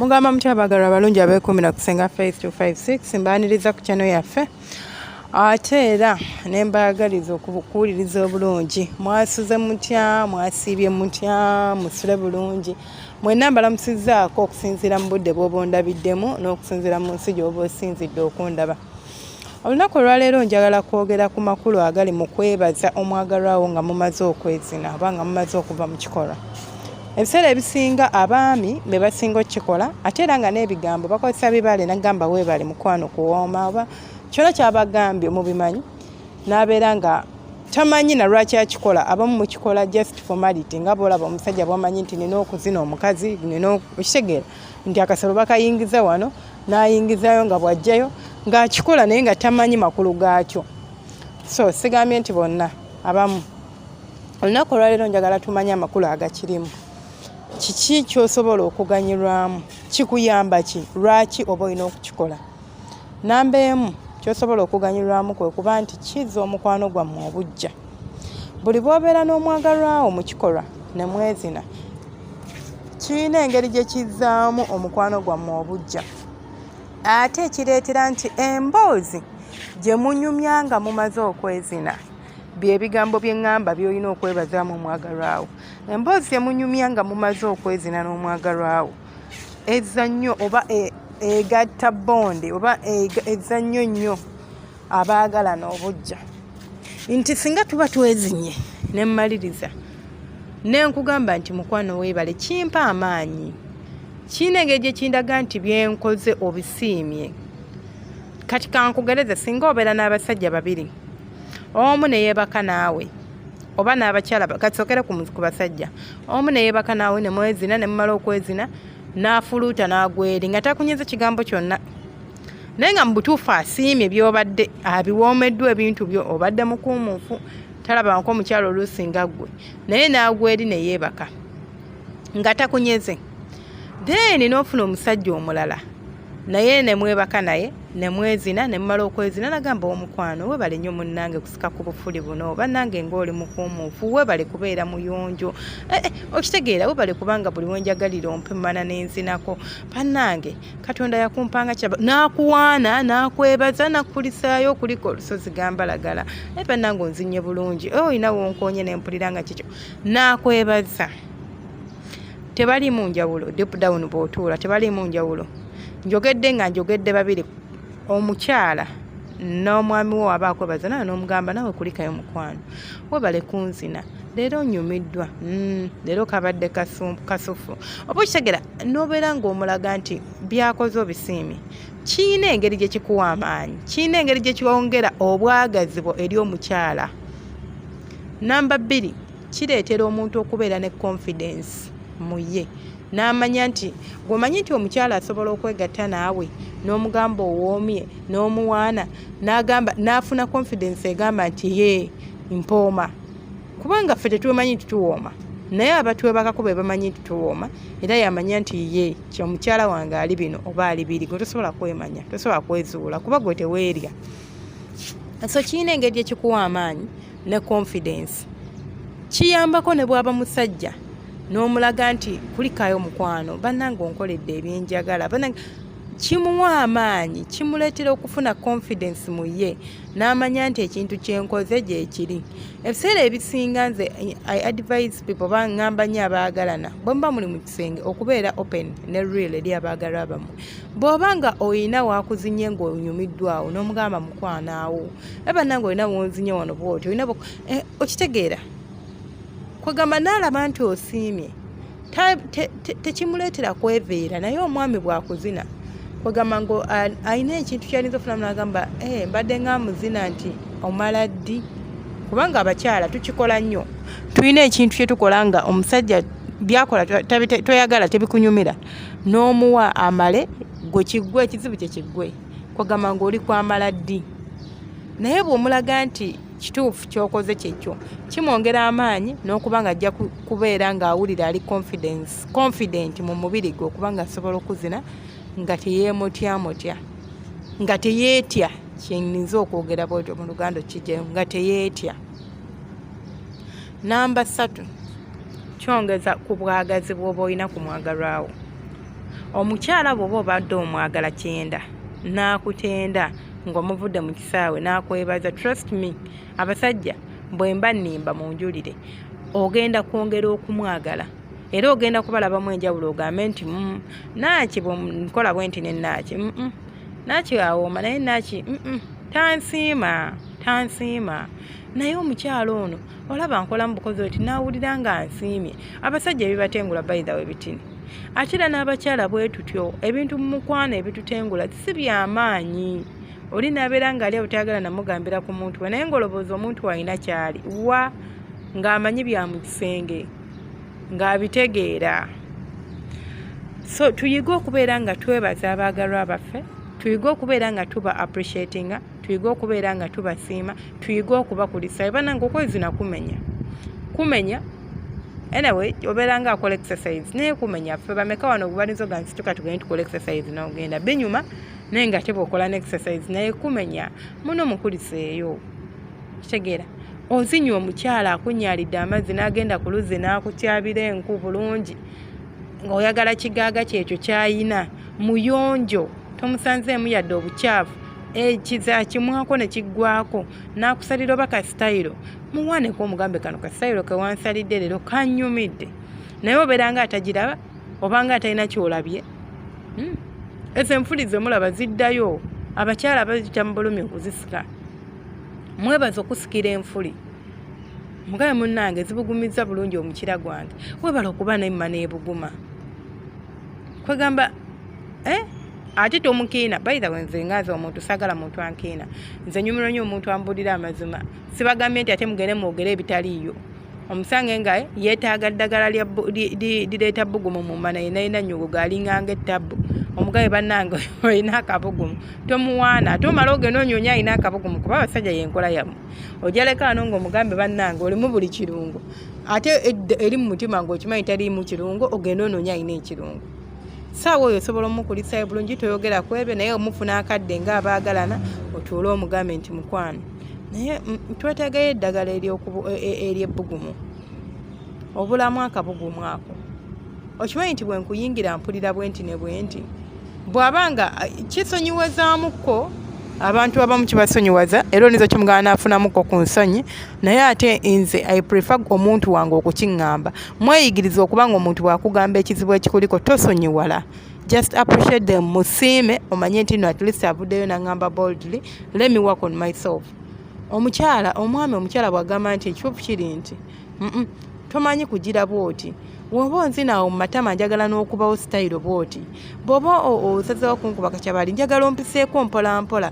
Mugamba mutya abagalwa abalungi abeekumira ku Senga Face 256 mbaaniriza ku channel yaffe ate era ne mbaagaliza okuwuliriza obulungi. Mwasuze mutya, mwasiibye mutya, musule bulungi. Mwenna mbalamusizzaako okusinziira mu budde bw'oba ondabiddemu n'okusinziira mu nsi gy'oba osinzidde okundaba. Olunaku olwaleero njagala kwogera ku makulu agali mu kwebaza omwagalwawo nga mumaze okwezina oba nga mumaze okuva mu kikolwa. Ebiseera ebisinga abaami be basinga okukikola ate era nga n'ebigambo bakozesa bibale nagamba weebale mukwano kuwooma oba kyona kyabagambye mubimanyi n'abeera nga tamanyi na lwaki akikola. Abamu mukikola just formality nga bw'olaba omusajja bw'amanyi nti nina okuzina omukazi nina okitegeera nti akasolo bakayingiza wano n'ayingizayo nga bw'ajjayo ng'akikola naye nga tamanyi makulu gaakyo. So sigambye nti bonna abamu. Olunaku olwaleero njagala tumanye amakulu agakirimu. Kiki ky'osobola okuganyirwamu? Kikuyamba ki? Lwaki oba olina okukikola? Namba emu ky'osobola okuganyirwamu kwe kuba nti kizza omukwano gwammwe obujja. Buli bw'obeera n'omwagalwawo mu kikolwa ne mwezina, kirina engeri gye kizzaamu omukwano gwammwe obujja. Ate kireetera nti emboozi gye munyumya nga mumaze okwezina bye bigambo bye ŋŋamba by'olina okwebazaamu omwagalwawo. Emboozi gye munyumya nga mumaze okwezina n'omwagalwawo ezza nnyo oba egatta bonde oba ezza nnyo abaagalana obujja. Nti singa tuba twezinye ne mmaliriza ne nkugamba nti mukwano weebale, kimpa amaanyi. Kiina engeri gye kindaga nti bye nkoze obisiimye. Kati kankugereze, singa obeera n'abasajja babiri, omu ne yeebaka naawe oba n'abakyala kasookere ku basajja, omu ne yeebaka naawe ne mwezina ne mumala okwezina n'afuluuta n'agweri nga takunyiza kigambo kyonna, naye nga mu butuufu asiimye by'obadde abiwoomeddwa ebintu byo, obadde mukuumuufu, talaba nk'omukyala oluusinga ggwe, naye n'agweri ne yeebaka nga takunyeze. Then n'ofuna omusajja omulala naye ne mwebaka naye ne mwezina ne mumala okwezina nagamba omukwano weebale nnyo munnange kusika ku bufuli buno, oba nange ng'oli mukuumuufu, weebale kubeera muyonjo, okitegeera, weebale kubanga buli wenjagalira ompimana n'enzinako. Bannange Katonda yakumpanga kyaba n'akuwaana n'akwebaza n'akulisaayo okuliko olusozi gambalagala, naye bannange onzinye bulungi, olina wonkoonye ne mpulira nga kikyo, n'akwebaza. Tebaliimu njawulo, deep down bw'otuula tebaliimu njawulo. Njogedde babiri, omukyala n'omwami wo aba akwebaza nawe n'omugamba nawe kulikayo mukwano, weebale kunzina, leero nnyumiddwa, leero kabadde kasufu. Oba okitegeera n'obeera ng'omulaga nti byakoze obisiimye, kiina engeri gye kikuwa amaanyi, kiina engeri gye kiwongera obwagazi bwo eri omukyala. Namba bbiri, kireetera omuntu okubeera ne confidence mu ye. N'amanya nti gwomanyi nti omukyala asobola okwegatta naawe n'omugamba owoomye n'omuwaana n'afuna confidence egamba nti ye mpooma, kubanga ffe tetumanyi nti tuwooma, naye abatwebakako be bamanyi nti tuwooma, era yamanya nti ye omukyala wange ali bino oba ali biri, gwe tosobola kwemanya, tosobola kwezuula kuba gwe teweerya. So kiina engeri gye kikuwa amaanyi ne confidence. Kiyambako ne bw'aba musajja n'omulaga nti kulikayo mukwano, bannange onkoledde ebyenjagala, bannange kimuwa amaanyi, kimuleetera okufuna confidence mu ye, n'amanya nti ekintu kyenkoze gye kiri. Ebiseera ebisinga nze I advise people baŋŋamba nnyo abaagalana bwe muba muli mu kisenge okubeera open ne real eri abaagalwa bammwe. Bw'oba nga olina waakuzinye ng'onyumiddwawo n'omugamba mukwanaawo, bannange olina wonzinye wano bw'otyo, olina okitegeera kwegamba n'alaba nti osiimye tekimuleetera kweveera. Naye omwami bw'akuzina kwegamba ngo alina ekintu ky'alinza okufunamu n'agamba mbadde ng'amuzina nti omala ddi, kubanga abakyala tukikola nnyo. Tulina ekintu kye tukola nga omusajja byakola toyagala tebikunyumira, n'omuwa amale gwe kiggwe ekizibu kye kiggwe, kwegamba ng'oli kwamala ddi. Naye bw'omulaga nti kituufu ky'okoze kyekyo, kimwongera amaanyi n'okuba nga ajja kubeera ng'awulira ali confident mu mubiri gwe okuba nga asobola okuzina nga teyeemotyamotya, nga teyeetya. Kyenniza okwogera bw'otyo mu Luganda kijjeyo, nga teyeetya. Namba 3, kyongeza ku bwagazi bw'oba olina ku mwagalwawo. omukyala bw'oba obadde omwagala kyenda n'akutenda ng'omuvudde mu kisaawe n'akwebaza, trust me, abasajja bwe mba nnimba munjulire, ogenda kwongera okumwagala era ogenda kubalabamu enjawulo ogambe nti naaki bwenkola bwe nti ne naaki naaki awooma naye naaki tansiima naye omukyala ono olaba nkola mu bukozi oti naawulira nga nsiimye. Abasajja ebibatengula by the way bitini, ate era n'abakyala bwe tutyo ebintu mu mukwano ebitutengula si byamaanyi. Oli nabeera ng'ali obutayagala namugambira ku muntu we, naye ng'olowooza omuntu alina kyali wa ng'amanyi bya mu kisenge ng'abitegeera. So tuyige okubeera nga twebaza abaagalwa baffe, tuyige okubeera nga tuba appreciatinga, tuyige okubeera nga tubasiima, tuyige okubakulisa. Banange okwezina kumenya anyway obeera nga akola exercise naye kumenya ffe bameka wano bubanizo ga nsituka tugende tukola exercise n'ogenda binyuma naye nga teba okola ne exercise naye kumenya muno mukuliseeyo. Kitegeera ozinywa omukyala akunyaalidde amazzi n'agenda ku luzzi n'akutyabira enku bulungi ng'oyagala kigaaga kyekyo kyayina muyonjo, tomusanzeemu yadde obukyafu, ekiza kimwako ne kiggwako n'akusalira oba kasitayiro, muwaaneko omugambe kano kasitayiro ke wansalidde leero kannyumidde, naye obeera nga atagiraba oba nga atalina kyolabye. Ezo enfulizo mulaba ziddayo, abakyala bazita mu bulumi okuzisika. Mwebaza okusikira enfuli, mugabe munnange zibugumiza bulungi omukira gwange, webala okuba nemma n'ebuguma kwegamba ate tomukiina. By the way, nze ngaza omuntu sagala muntu ankiina, nze nyumirwa nnyo omuntu ambulira amazima. Sibagambye nti ate mugende mwogere ebitaliiyo. Omusange nga yeetaaga ddagala lireeta bbugumu mu mana yenayina nnyugo galinganga ettabbu. Omugabe bannange olina akabugumu tomuwaana ate omala ogenda onyonya alina akabugumu, kuba abasajja yenkola yammwe. Ojaleka ano ng'omugambe bannange olimu buli kirungo, ate eri mu mutima ng'okimanyi taliimu kirungo, ogenda onoonya alina ekirungo. Saawa oyo osobola omukulisayo bulungi, toyogera ku ebyo, naye omufuna akadde ng'abaagalana otuule omugambe nti mukwano. Naye twetagayo eddagala ery'ebbugumu, obulamu akabugumu ako. Okimanyi nti bwe nkuyingira mpulira bwenti ne bwenti, bw'abanga kisonyiwazaamuko abantu abamu kibasonyiwaza era onizo kimugana naafunamuko ku nsonyi, naye ate nze I prefer omuntu wange okukiŋŋamba. Mweyigiriza okuba nga omuntu bw'akugamba ekizibu ekikuliko tosonyiwala, just appreciate them, musiime omanye nti no at least avuddeyo n'aŋŋamba boldly, let me work on myself. Omwami omukyala bw'agamba nti ekituufu kiri nti tomanyi kugira bwoti, bw'oba onzinaawo mu matama njagala n'okubawo sitayiro bwoti, bw'oba osazeewo kunkuba kakyabali njagala ompiseeko mpola mpola.